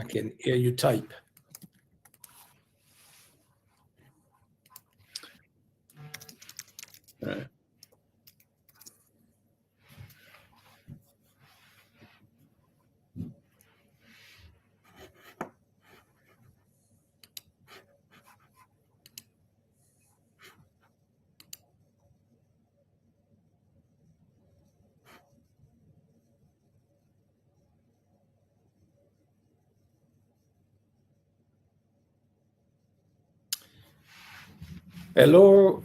can hear you type. All right. Hello,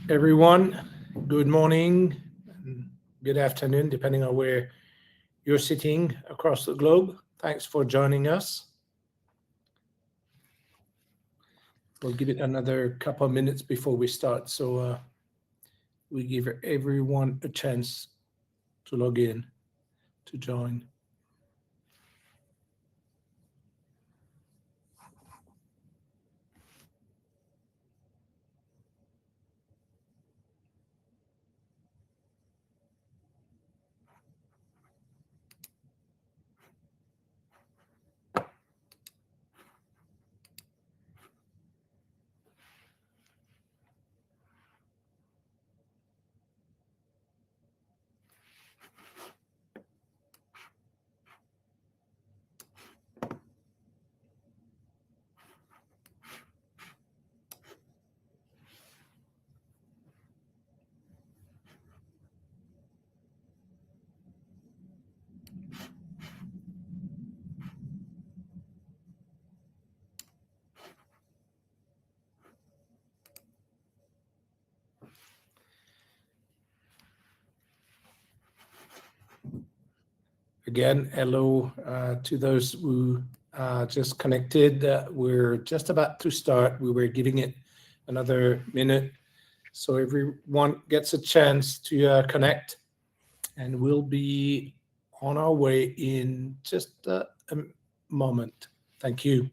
everyone. Good morning, good afternoon, depending on where you're sitting across the globe. Thanks for joining us. We'll give it another couple of minutes before we start, so we give everyone a chance to log in, to join. Again, hello to those who just connected. We're just about to start. We were giving it another minute, so everyone gets a chance to connect, and we'll be on our way in just a moment. Thank you.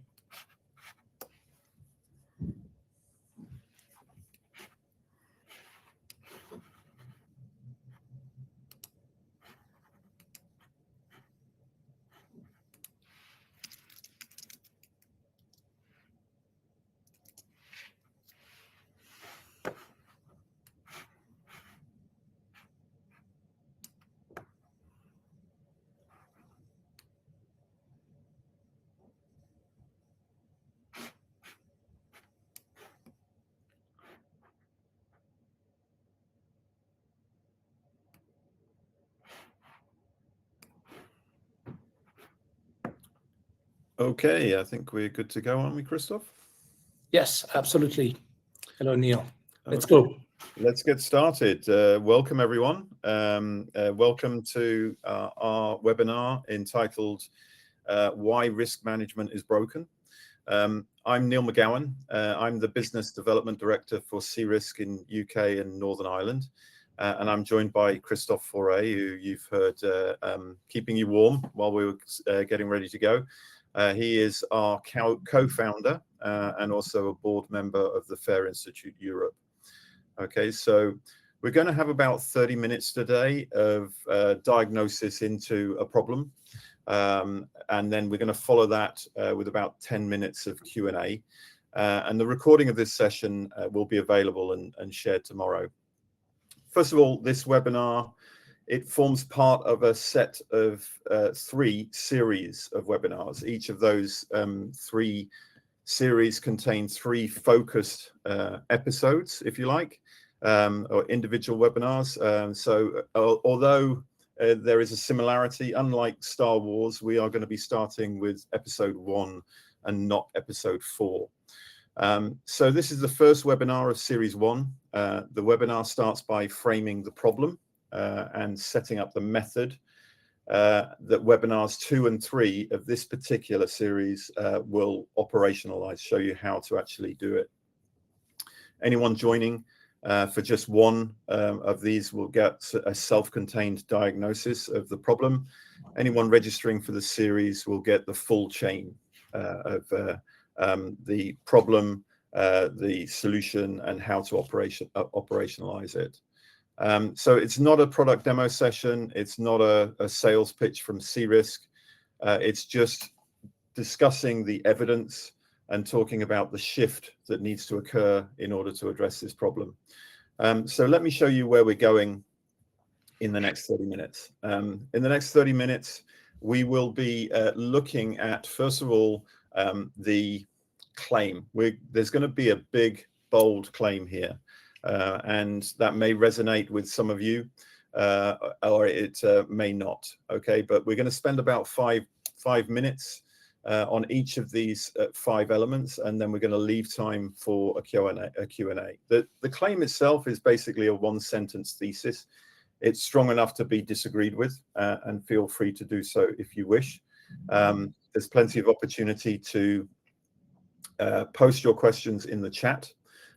Okay, I think we're good to go, aren't we, Christoph? Yes, absolutely. Hello, Neil. Let's go. Let's get started. Welcome, everyone. Welcome to our webinar entitled Why Risk Management is Broken. I'm Neil McGowan. I'm the Business Development Director for C-Risk in UK and Northern Ireland. And I'm joined by Christoph Foray, who you've heard keeping you warm while we were getting ready to go. He is our co-founder and also a board member of the FAIR Institute Europe. Okay, so we're going to have about 30 minutes today of diagnosis into a problem. And then we're going to follow that with about 10 minutes of Q&A. And the recording of this session will be available and shared tomorrow. First of all, this webinar, it forms part of a set of 3 series of webinars. Each of those 3 series contain 3 focused episodes, if you like, or individual webinars. Although there is a similarity, unlike Star Wars, we are going to be starting with episode 1 and not episode 4. So this is the first webinar of series 1. The webinar starts by framing the problem and setting up the method that webinars 2 and 3 of this particular series will operationalize, show you how to actually do it. Anyone joining for just one of these will get a self-contained diagnosis of the problem. Anyone registering for the series will get the full chain of the problem, the solution, and how to operationalize it. So it's not a product demo session. It's not a sales pitch from C-Risk. It's just discussing the evidence and talking about the shift that needs to occur in order to address this problem. So let me show you where we're going in the next 30 minutes. In the next 30 minutes, we will be looking at, first of all, the claim. There's going to be a big, bold claim here, and that may resonate with some of you, or it may not. Okay, but we're going to spend about five minutes on each of these 5 elements, and then we're going to leave time for a Q&A. The claim itself is basically a 1-sentence thesis. It's strong enough to be disagreed with, and feel free to do so if you wish. There's plenty of opportunity to post your questions in the chat,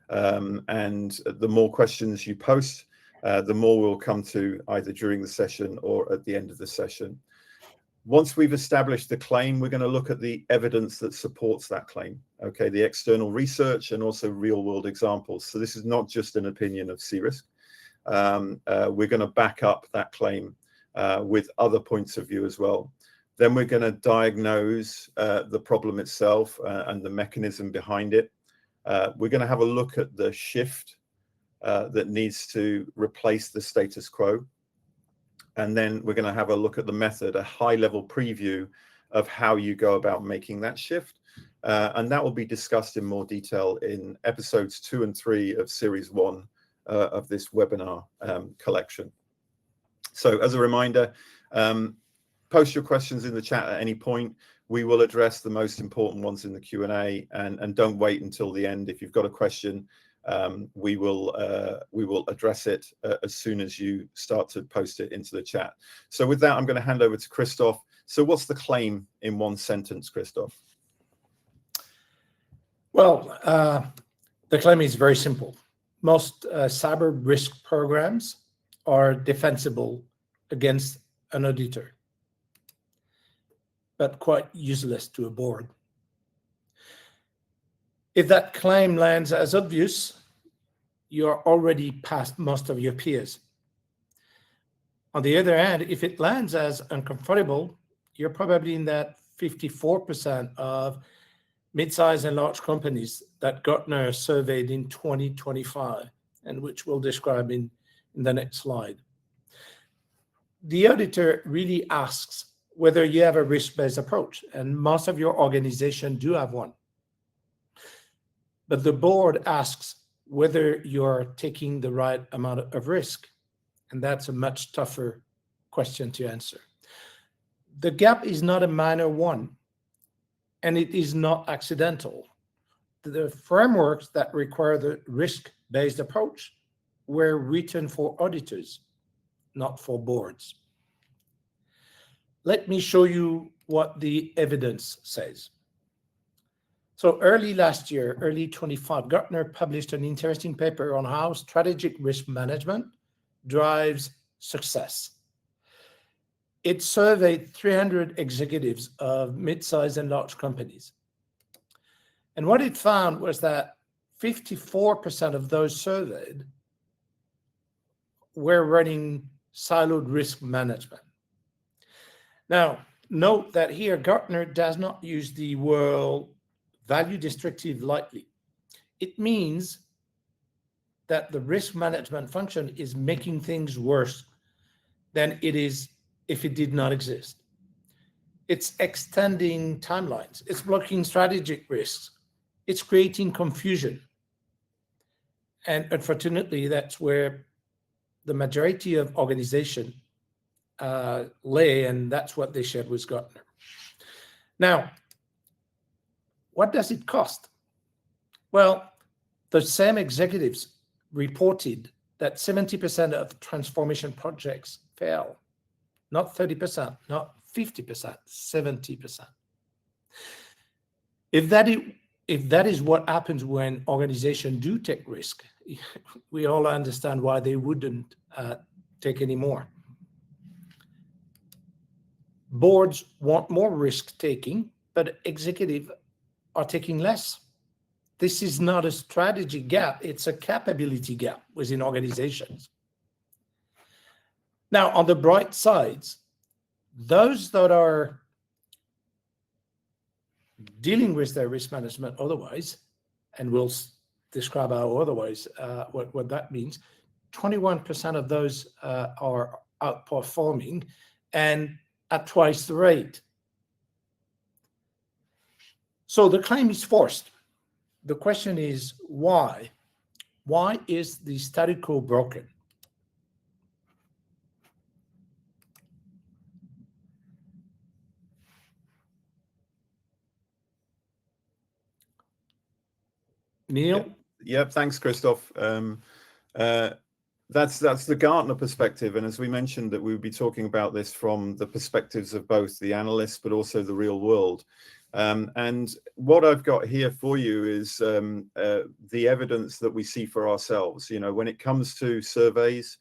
and the more questions you post, the more we'll come to either during the session or at the end of the session. Once we've established the claim, we're going to look at the evidence that supports that claim, okay, the external research and also real-world examples. So this is not just an opinion of C-Risk. We're going to back up that claim with other points of view as well. Then we're going to diagnose the problem itself and the mechanism behind it. We're going to have a look at the shift that needs to replace the status quo. And then we're going to have a look at the method, a high-level preview of how you go about making that shift. And that will be discussed in more detail in episodes 2 and 3 of series 1 of this webinar collection. So as a reminder, post your questions in the chat at any point. We will address the most important ones in the Q&A, and don't wait until the end. If you've got a question, we will address it as soon as you start to post it into the chat. So with that, I'm going to hand over to Christoph. So what's the claim in 1 sentence, Christoph? Well, the claim is very simple. Most cyber risk programs are defensible against an auditor, but quite useless to a board. If that claim lands as obvious, you're already past most of your peers. On the other hand, if it lands as uncomfortable, you're probably in that 54% of mid-sized and large companies that Gartner surveyed in 2025, and which we'll describe in the next slide. The auditor really asks whether you have a risk-based approach, and most of your organization do have one. But the board asks whether you're taking the right amount of risk, and that's a much tougher question to answer. The gap is not a minor one, and it is not accidental. The frameworks that require the risk-based approach were written for auditors, not for boards. Let me show you what the evidence says. So early last year, early 25, Gartner published an interesting paper on how strategic risk management drives success. It surveyed 300 executives of mid-sized and large companies. And what it found was that 54% of those surveyed were running siloed risk management. Now, note that here Gartner does not use the word value destructive lightly. It means that the risk management function is making things worse than it is if it did not exist. It's extending timelines. It's blocking strategic risks. It's creating confusion. And unfortunately, that's where the majority of organizations lay, and that's what they shared with Gartner. Now, what does it cost? Well, the same executives reported that 70% of transformation projects fail. Not 30%, not 50%, 70%. If that is what happens when organizations do take risk, we all understand why they wouldn't take any more. Boards want more risk-taking, but executives are taking less. This is not a strategy gap, it's a capability gap within organizations. Now, on the bright sides, those that are dealing with their risk management otherwise, and we'll describe how otherwise, what that means. 21% of those are outperforming and at twice the rate. So the claim is forced. The question is why? Why is the status quo broken? Neil? Yep. Thanks, Christoph. That's the Gartner perspective, and as we mentioned, that we would be talking about this from the perspectives of both the analysts but also the real world. And what I've got here for you is the evidence that we see for ourselves. You know, when it comes to surveys,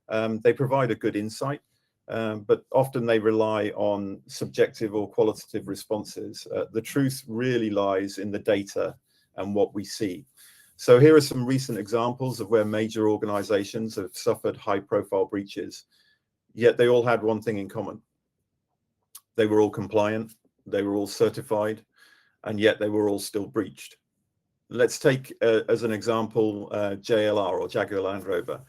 they provide a good insight, but often they rely on subjective or qualitative responses. The truth really lies in the data and what we see. So here are some recent examples of where major organizations have suffered high-profile breaches, yet they all had one thing in common. They were all compliant, they were all certified, and yet they were all still breached. Let's take, as an example, JLR, or Jaguar Land Rover.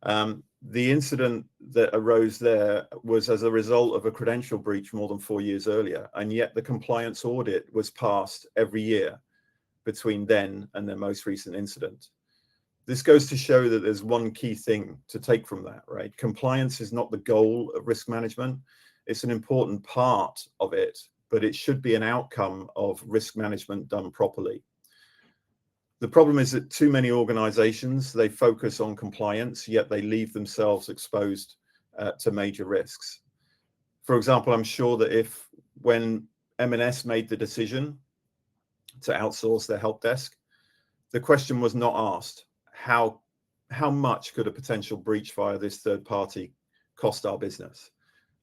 The incident that arose there was as a result of a credential breach more than 4 years earlier, and yet the compliance audit was passed every year between then and their most recent incident. This goes to show that there's one key thing to take from that, right? Compliance is not the goal of risk management. It's an important part of it, but it should be an outcome of risk management done properly. The problem is that too many organizations, they focus on compliance, yet they leave themselves exposed to major risks. For example, I'm sure that when M&S made the decision to outsource their help desk, the question was not asked, how much could a potential breach via this third party cost our business?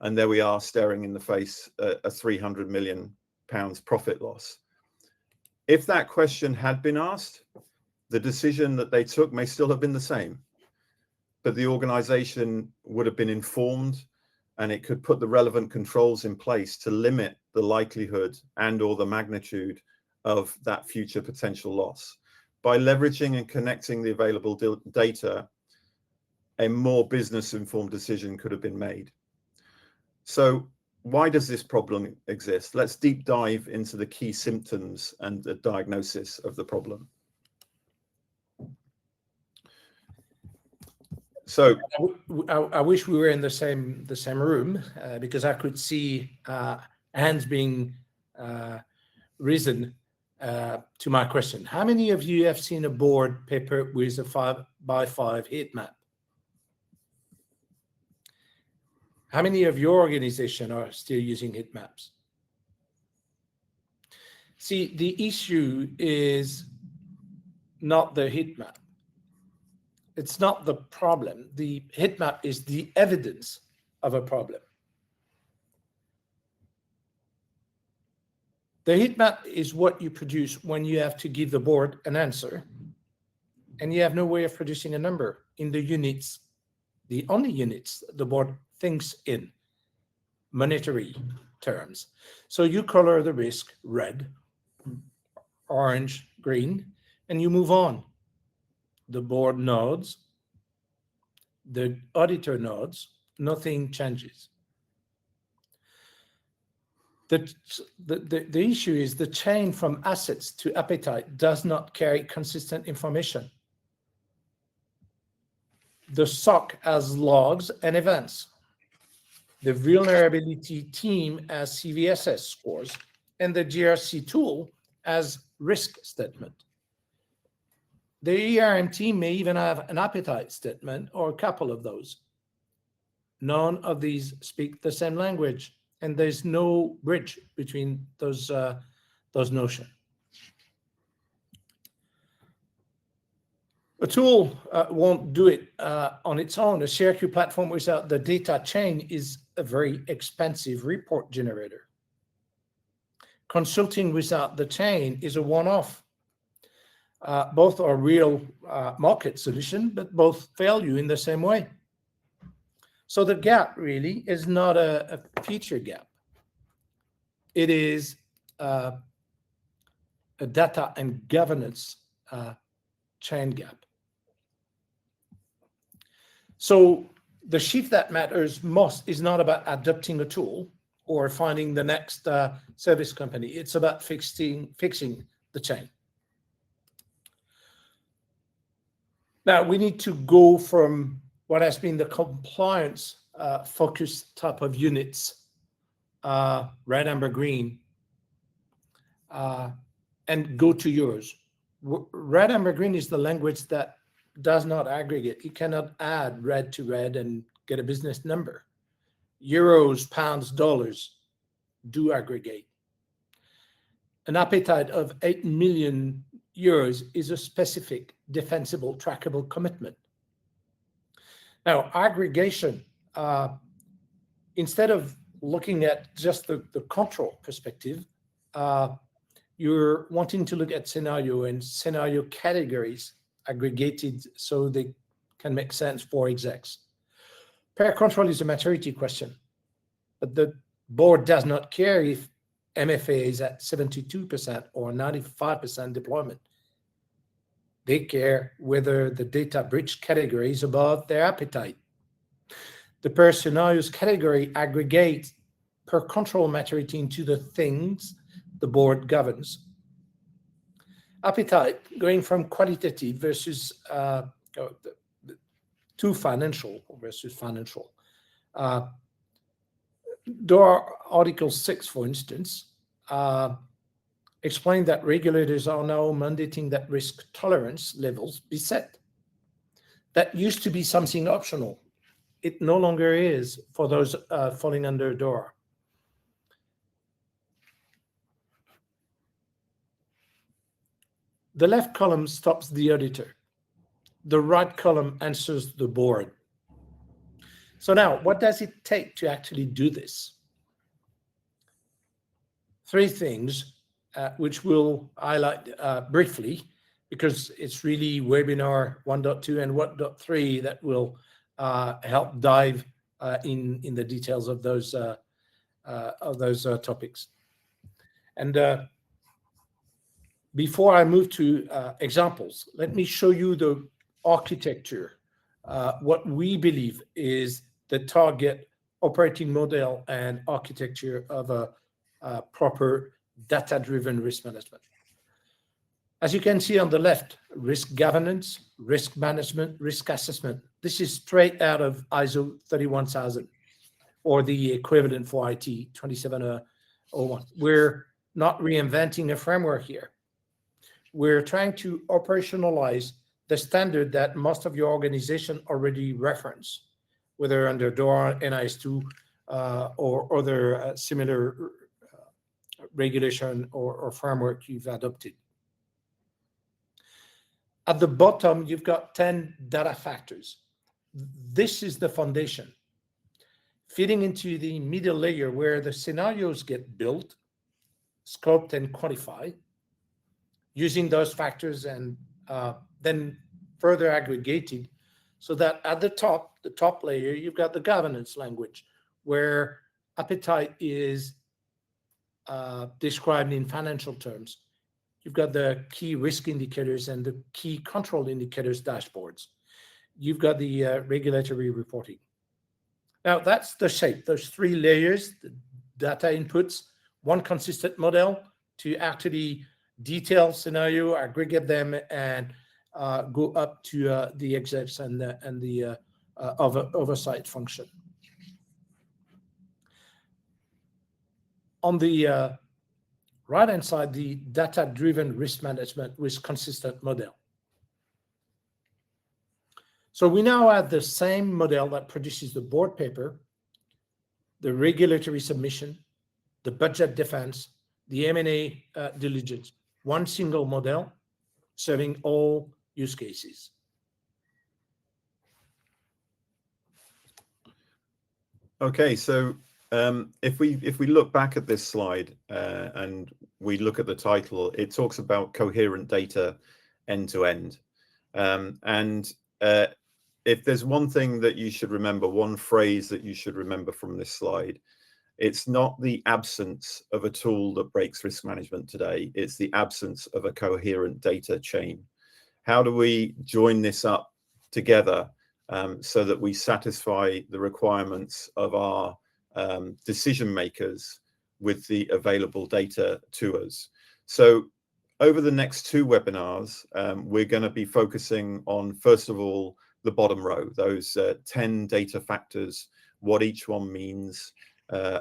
And there we are, staring in the face a 300 million pounds profit loss. If that question had been asked, the decision that they took may still have been the same, but the organization would have been informed, and it could put the relevant controls in place to limit the likelihood and or the magnitude of that future potential loss. By leveraging and connecting the available data, a more business-informed decision could have been made. So why does this problem exist? Let's deep dive into the key symptoms and the diagnosis of the problem. So I wish we were in the same room because I could see hands being risen to my question. How many of you have seen a board paper with a 5x5 heat map? How many of your organization are still using heat maps? See, the issue is not the heat map. It's not the problem. The heat map is the evidence of a problem. The heat map is what you produce when you have to give the board an answer and you have no way of producing a number in the units, the only units the board thinks in monetary terms. So you color the risk red, orange, green, and you move on. The board nods, the auditor nods, nothing changes. The issue is the chain from assets to appetite does not carry consistent information. The SOC has logs and events. The vulnerability team has CVSS scores, and the GRC tool has risk statement. The ERM team may even have an appetite statement or a couple of those. None of these speak the same language, and there's no bridge between those notions. A tool won't do it on its own. A CRQ platform without the data chain is a very expensive report generator. Consulting without the chain is a one-off. Both are real market solution, but both fail you in the same way. So the gap really is not a feature gap. It is a data and governance chain gap. So the shift that matters most is not about adopting a tool or finding the next service company. It's about fixing the chain. Now, we need to go from what has been the compliance focused type of units, red, amber, green, and go to yours. Red, amber, green is the language that does not aggregate. You cannot add red to red and get a business number. Euros, pounds, dollars do aggregate. An appetite of 8 million euros is a specific, defensible, trackable commitment. Now, aggregation, instead of looking at just the control perspective, you're wanting to look at scenario and scenario categories aggregated so they can make sense for execs. Pair control is a maturity question, but the board does not care if MFA is at 72% or 95% deployment. They care whether the data breach category is above their appetite. The per scenarios category aggregates per control maturity into the things the board governs. Appetite, going from qualitative versus to financial versus financial. DORA Article 6, for instance, explained that regulators are now mandating that risk tolerance levels be set. That used to be something optional. It no longer is for those falling under DORA. The left column stops the auditor. The right column answers the board. So now, what does it take to actually do this? 3 things, which we'll highlight briefly, because it's really webinar 1.2 and 1.3 that will help dive in the details of those topics. And before I move to examples, let me show you the architecture, what we believe is the target operating model and architecture of a proper data-driven risk management. As you can see on the left, risk governance, risk management, risk assessment. This is straight out of ISO 31000 or the equivalent for IT 27001. We're not reinventing a framework here. We're trying to operationalize the standard that most of your organization already reference, whether under DORA, NIS2, or other similar regulation or framework you've adopted. At the bottom, you've got 10 data factors. This is the foundation. Feeding into the middle layer where the scenarios get built, scoped, and quantified, using those factors and then further aggregated so that at the top layer, you've got the governance language where appetite is described in financial terms. You've got the key risk indicators and the key control indicators dashboards. You've got the regulatory reporting. Now that's the shape, those 3 layers, the data inputs, one consistent model to actually detail scenario, aggregate them, and go up to the execs and the oversight function. On the right-hand side, the data-driven risk management with consistent model. So we now have the same model that produces the board paper, the regulatory submission, the budget defense, the M&A diligence. One single model serving all use cases. Okay, so if we look back at this slide and we look at the title, it talks about coherent data end to end. If there's one thing that you should remember, one phrase that you should remember from this slide, It's not the absence of a tool that breaks risk management today. It's the absence of a coherent data chain. How do we join this up together so that we satisfy the requirements of our decision makers with the available data to us? So over the next 2 webinars, we're going to be focusing on, first of all, the bottom row, those 10 data factors, what each one means,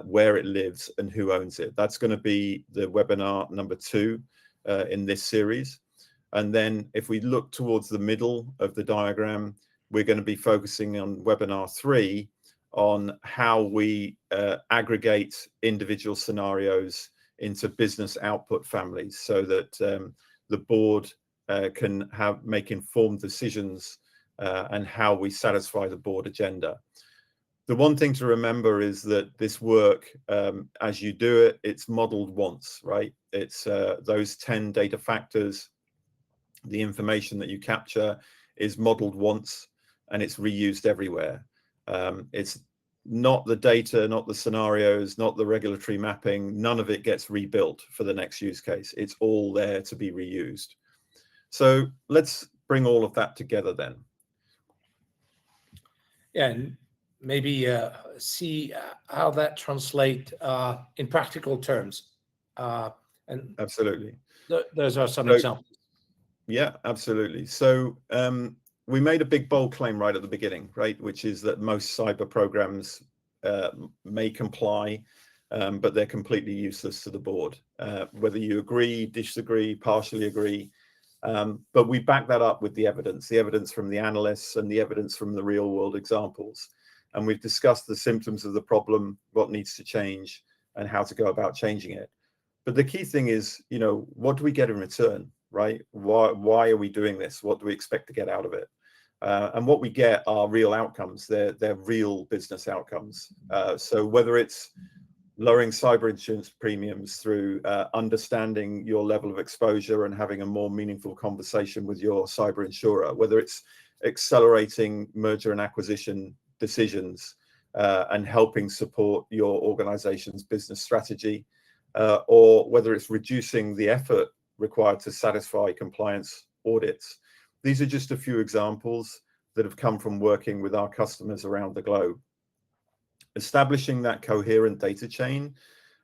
where it lives, and who owns it. That's going to be the webinar number 2 in this series. And then if we look towards the middle of the diagram, we're going to be focusing on webinar 3 on how we aggregate individual scenarios into business output families so that the board can make informed decisions and how we satisfy the board agenda. The one thing to remember is that this work, as you do it, it's modeled once, right? It's those 10 data factors, the information that you capture is modeled once and it's reused everywhere. It's not the data, not the scenarios, not the regulatory mapping. None of it gets rebuilt for the next use case. It's all there to be reused. So let's bring all of that together then. Yeah, and maybe see how that translates in practical terms. And absolutely. Those are some examples. Yeah, absolutely. So we made a big bold claim right at the beginning, right, which is that most cyber programs may comply, but they're completely useless to the board, whether you agree, disagree, partially agree. But we back that up with the evidence from the analysts and the evidence from the real world examples. And we've discussed the symptoms of the problem, what needs to change, and how to go about changing it. But the key thing is, you know, what do we get in return, right? Why are we doing this? What do we expect to get out of it? And what we get are real outcomes. They're real business outcomes. So whether it's lowering cyber insurance premiums through understanding your level of exposure and having a more meaningful conversation with your cyber insurer, whether it's accelerating merger and acquisition decisions and helping support your organization's business strategy, or whether it's reducing the effort required to satisfy compliance audits. These are just a few examples that have come from working with our customers around the globe. Establishing that coherent data chain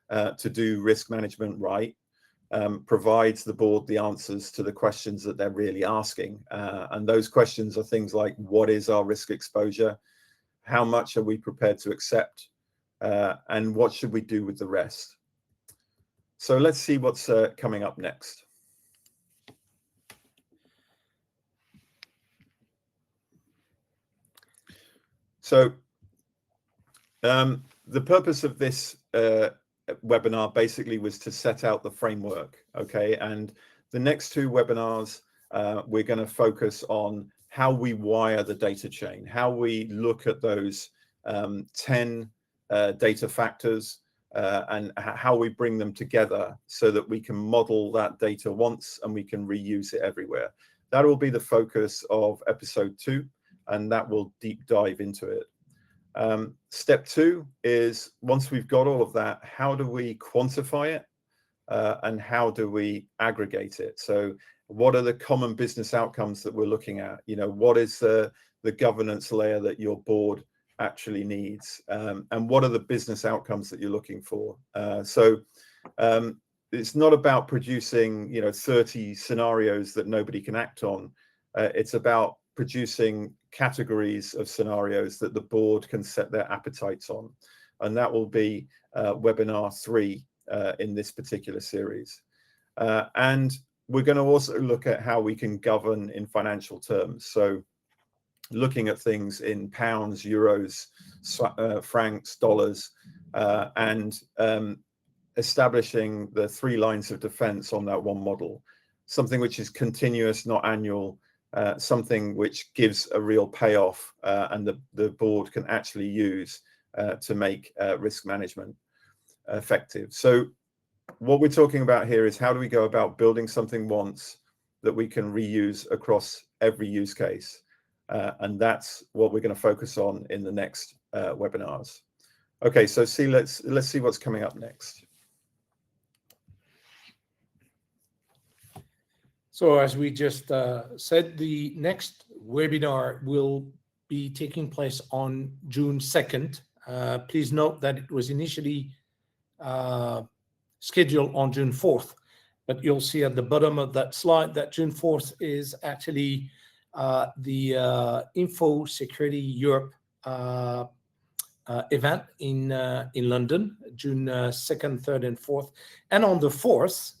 to do risk management right provides the board the answers to the questions that they're really asking. And those questions are things like, what is our risk exposure? How much are we prepared to accept? And what should we do with the rest? So let's see what's coming up next. So the purpose of this webinar basically was to set out the framework, okay? And the next 2 webinars, we're going to focus on how we wire the data chain, how we look at those 10 data factors and how we bring them together so that we can model that data once and we can reuse it everywhere. That will be the focus of episode 2, and that will deep dive into it. Step 2 is, once we've got all of that, how do we quantify it and how do we aggregate it? So what are the common business outcomes that we're looking at? You know, what is the governance layer that your board actually needs? And what are the business outcomes that you're looking for? So it's not about producing, you know, 30 scenarios that nobody can act on. It's about producing categories of scenarios that the board can set their appetites on. And that will be webinar 3 in this particular series. And we're going to also look at how we can govern in financial terms. So looking at things in pounds, euros, francs, dollars, and establishing the 3 lines of defense on that one model, something which is continuous, not annual, something which gives a real payoff and the board can actually use to make risk management effective. So what we're talking about here is how do we go about building something once that we can reuse across every use case? And that's what we're going to focus on in the next webinars. Okay, so let's see what's coming up next. So as we just said, the next webinar will be taking place on June 2nd. Please note that it was initially scheduled on June 4th, but you'll see at the bottom of that slide that June 4th is actually the Info Security Europe event in London, June 2nd, 3rd, and 4th. And on the 4th,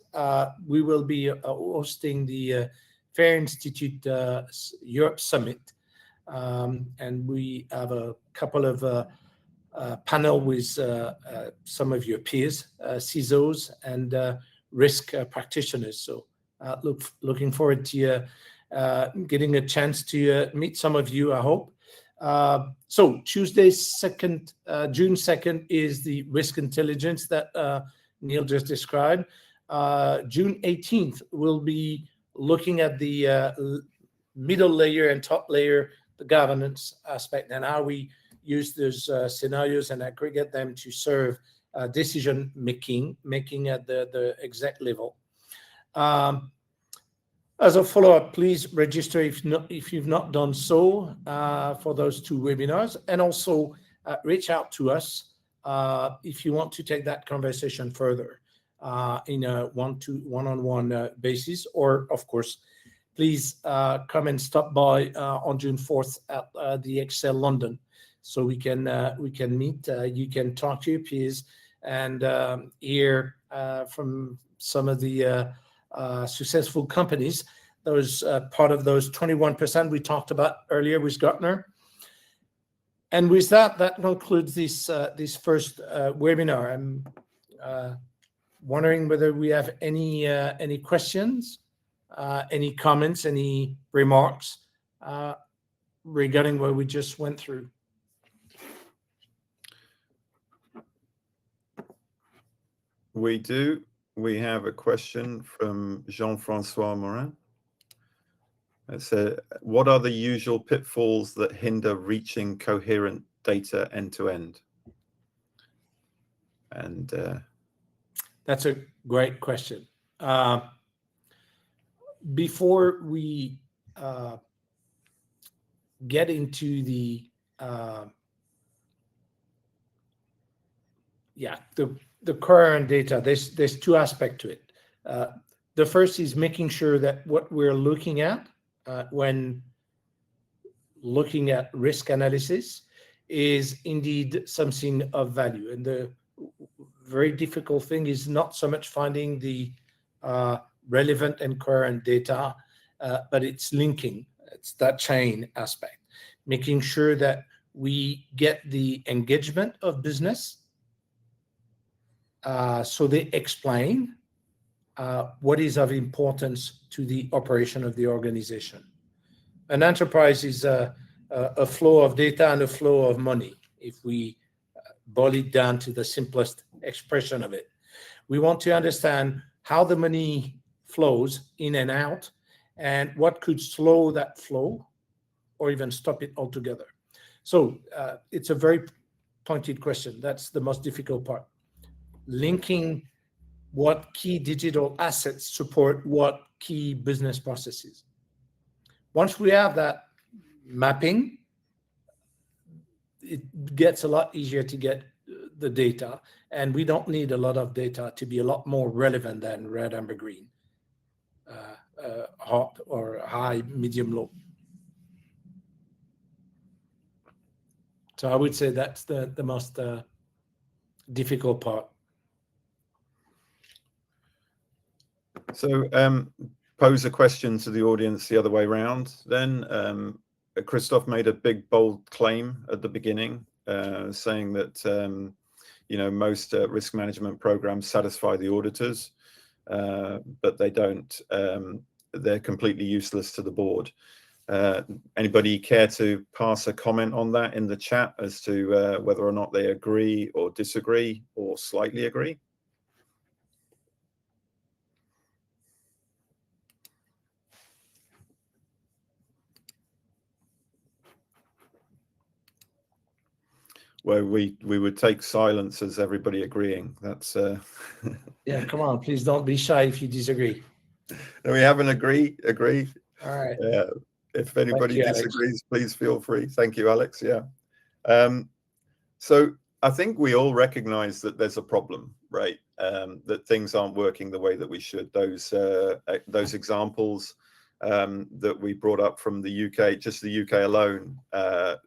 we will be hosting the Fair Institute Europe Summit. And we have a couple of panel with some of your peers, CISOs and risk practitioners. So looking forward to getting a chance to meet some of you, I hope. So Tuesday, June 2nd is the risk intelligence that Neil just described. June 18th, we'll be looking at the middle layer and top layer, the governance aspect, and how we use those scenarios and aggregate them to serve decision making at the exec level. As a follow-up, please register if you've not done so for those two webinars, and also reach out to us if you want to take that conversation further in a one-on-one basis, or of course, please come and stop by on June 4th at the Excel London, so we can meet. You can talk to your peers and hear from some of the successful companies. Those part of those 21% we talked about earlier with Gartner. And with that concludes this first webinar. I'm wondering whether we have any questions, any comments, any remarks regarding what we just went through. We do. We have a question from Jean-Francois Morin. It said, what are the usual pitfalls that hinder reaching coherent data end to end? And that's a great question. Before we get into the current data, there's two aspects to it. The first is making sure that what we're looking at when looking at risk analysis is indeed something of value. And the very difficult thing is not so much finding the relevant and current data, but it's linking. It's that chain aspect, making sure that we get the engagement of business, so they explain what is of importance to the operation of the organization. An enterprise is a flow of data and a flow of money, if we boil it down to the simplest expression of it. We want to understand how the money flows in and out and what could slow that flow or even stop it altogether. So it's a very pointed question. That's the most difficult part. Linking what key digital assets support what key business processes. Once we have that mapping, it gets a lot easier to get the data, and we don't need a lot of data to be a lot more relevant than red, amber, green, hot or high, medium, low. So I would say that's the most difficult part. So pose a question to the audience the other way around then. Christophe made a big, bold claim at the beginning, saying that most risk management programs satisfy the auditors, but they don't. They're completely useless to the board. Anybody care to pass a comment on that in the chat as to whether or not they agree or disagree or slightly agree? where we would take silence as everybody agreeing. That's Yeah, come on, please don't be shy if you disagree. No, we have an agree. All right. If anybody you, Alex. disagrees, please feel free. Thank you, Alex. Yeah. So I think we all recognize that there's a problem, right? That things aren't working the way that we should. Those examples that we brought up from the UK, just the UK alone,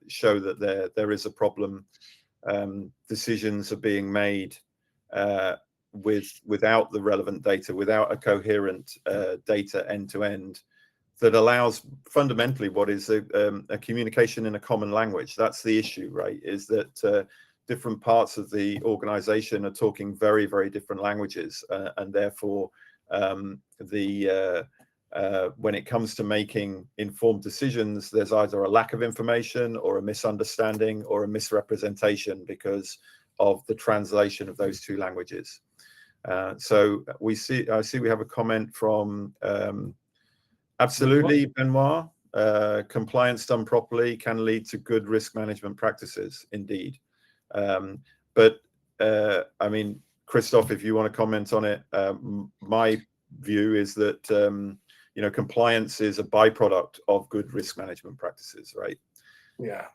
show that there is a problem. Decisions are being made without the relevant data, without a coherent data end to end that allows fundamentally what is a communication in a common language. That's the issue, right? Is that different parts of the organization are talking very, very different languages, and therefore when it comes to making informed decisions, there's either a lack of information or a misunderstanding or a misrepresentation because of the translation of those two languages. So I see we have a comment from absolutely, Benoit. Compliance done properly can lead to good risk management practices, indeed. But I mean, Christoph, if you want to comment on it, my view is that compliance is a byproduct of good risk management practices, right? Yeah,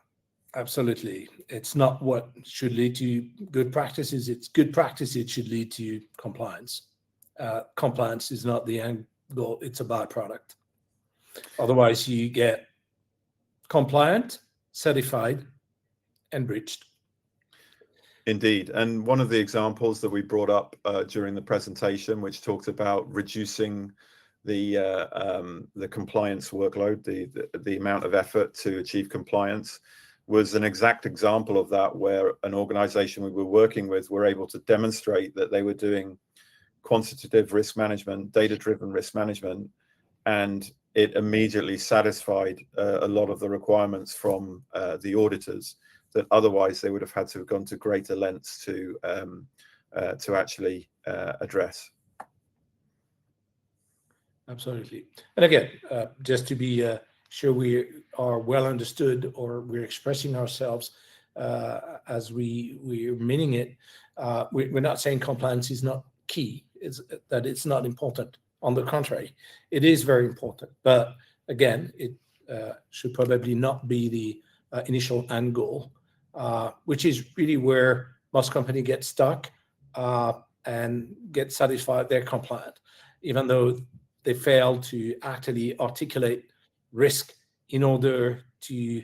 absolutely. It's not what should lead to good practices. It's good practice. It should lead to compliance. Compliance is not the end goal. It's a byproduct. Otherwise, you get compliant, certified, and breached. Indeed. And one of the examples that we brought up during the presentation, which talked about reducing the compliance workload, the amount of effort to achieve compliance, was an exact example of that, where an organization we were working with were able to demonstrate that they were doing quantitative risk management, data-driven risk management, and it immediately satisfied a lot of the requirements from the auditors that otherwise they would have had to have gone to greater lengths to actually address. Absolutely. And again, just to be sure we are well understood, or we're expressing ourselves as we're meaning it, we're not saying compliance is not key, that it's not important. On the contrary, it is very important. But again, it should probably not be the initial end goal, which is really where most companies get stuck and get satisfied they're compliant, even though they fail to actually articulate risk in order to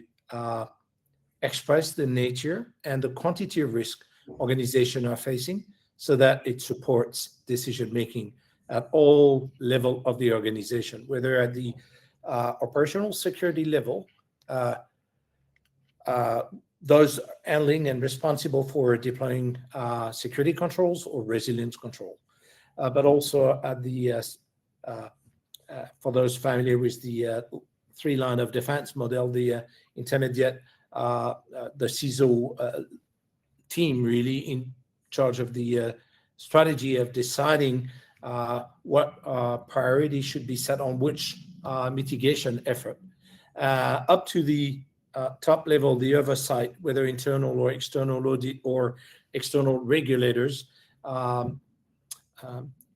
express the nature and the quantity of risk organizations are facing, so that it supports decision-making at all levels of the organization, whether at the operational security level, those handling and responsible for deploying security controls or resilience control, but also at the for those familiar with the three line of defense model, the intermediate, the CISO team really in charge of the strategy of deciding what priority should be set on which mitigation effort, up to the top level, the oversight, whether internal or external audit or external regulators.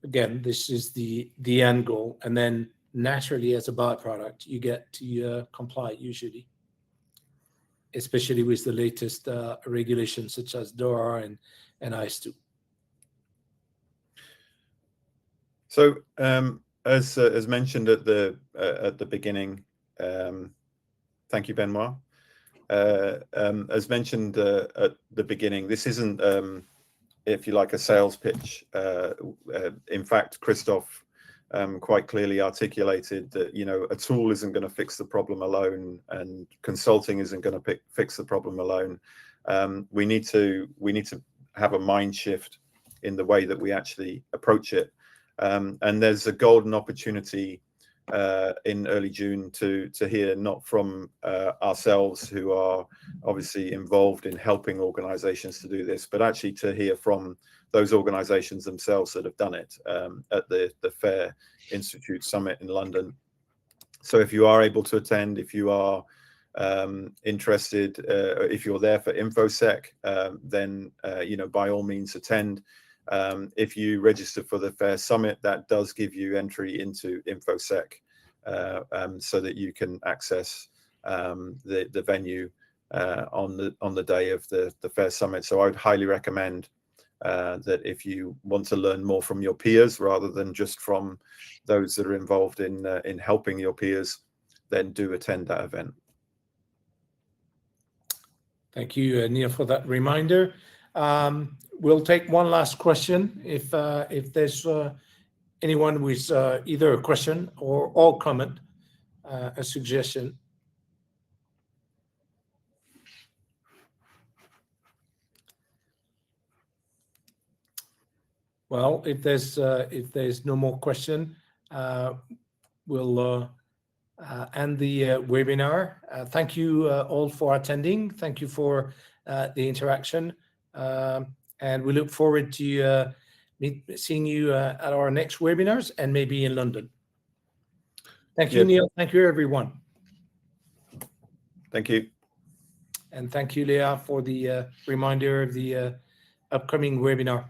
Again, this is the end goal, and then naturally, as a byproduct, you get to comply usually, especially with the latest regulations such as DORA and IS2. So, as mentioned at the beginning, thank you, Benoit. As mentioned at the beginning, this isn't, if you like, a sales pitch. In fact, Christoph quite clearly articulated that a tool isn't going to fix the problem alone, and consulting isn't going to fix the problem alone. We need to have a mind shift in the way that we actually approach it. And there's a golden opportunity in early June to hear, not from ourselves, who are obviously involved in helping organizations to do this, but actually to hear from those organizations themselves that have done it at the FAIR Institute Summit in London. So if you are able to attend, if you are interested, if you're there for InfoSec, then by all means attend. If you register for the Fair Summit, that does give you entry into InfoSec, so that you can access the venue on the day of the Fair Summit. So I would highly recommend that if you want to learn more from your peers rather than just from those that are involved in helping your peers, then do attend that event. Thank you, Neil, for that reminder. We'll take one last question. If there's anyone with either a question or comment, a suggestion. Well, if there's no more question, we'll end the webinar. Thank you all for attending. Thank you for the interaction, and we look forward to seeing you at our next webinars and maybe in London. Thank you, Neil. Thank you, everyone. Thank you. And thank you, Leah, for the reminder of the upcoming webinar.